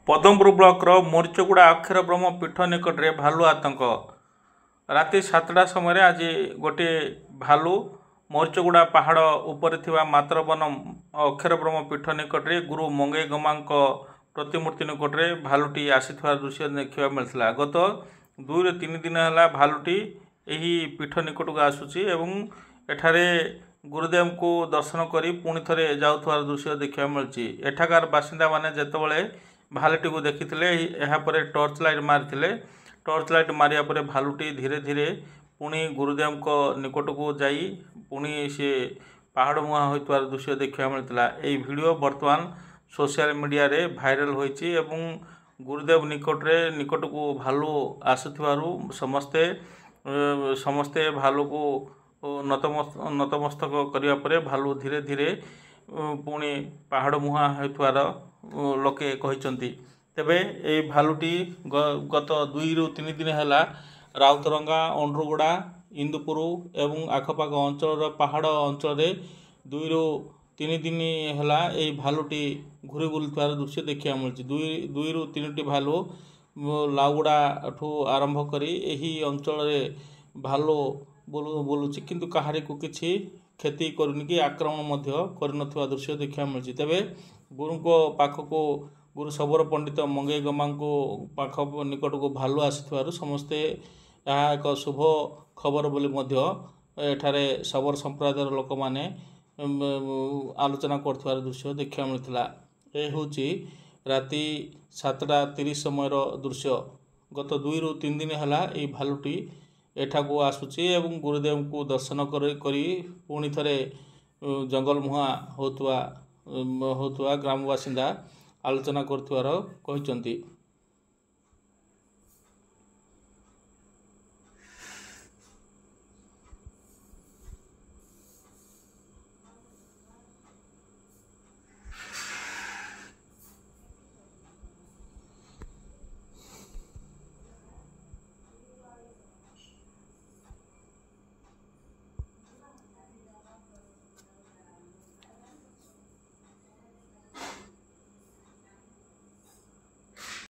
Padampur block मोरचगुड़ा अक्षर ब्रह्म पीठ निकट में भालू आतंक राति 7टा समय आज गोटे भालू मोरचगुड़ा पहाड़ उपर थिबा मातरवन अक्षर ब्रह्म पीठ निकट में गुरु मंगई गमा प्रतिमूर्ति निकट में भालुटी आसीथिबार दृश्य देखा मिलता। गत 2-3 दिन है भालुटी यही पीठ निकट को आसूची एवं एठारे गुरुदेव को दर्शन करी पुणी थे जाऊथार दृश्य देखा मिलूँ। एठाकार बासिंदा माने जेतेबेले भालुटी को देखी यापर टर्च लाइट मारी टर्च लाइट मारिया पर भालुटी धीरे धीरे पुणी गुरुदेव को निकट को जाई पुणी सी पहाड़ मुहां होइतवार दृश्य देखा मिलता। यही वीडियो बर्तमान सोशल मीडिया रे भाइराल होइछि एवं गुरुदेव निकट को भालू आसुथिबारु समस्ते समस्ते भालू को नतमस्तक करिया परे भालू धीरे धीरे पुणी पहाड़ मुहां होइतवार लोके कहिसंती। तेबे ए भालुटी गत 2-3 दिन है राउतरंगा अंड्रुगुड़ा इंदुपुर एवं आखपाख अंचल पहाड़ अंचल 2-3 दिन है भालुटी घूरी बुलुवार दृश्य देखा मिलूँ। 2-3टी भालू लाउगुड़ा ठू आरंभ करी यही अंचल भालू बुलुची किंतु कहारी को किसी क्षति करूनी कि आक्रमण कर दृश्य देखा मिलूँ। तेबे गुरु को पाख को गुरु सबर पंडित मंगई गमा पाख निकट को भालू आसी समस्ते यह एक शुभ खबर बोली एठारे सबर संप्रदायर लोक माने आलोचना कर दृश्य देखा मिलता। यह हूँ राति 7:30 समय दृश्य। गत 2-3 दिन है ये भालुटी एठा को आसूची एवं गुरुदेव को दर्शन करी पुणी थे जंगल मुहां होतुआ ग्राम बासिंदा आलोचना कर।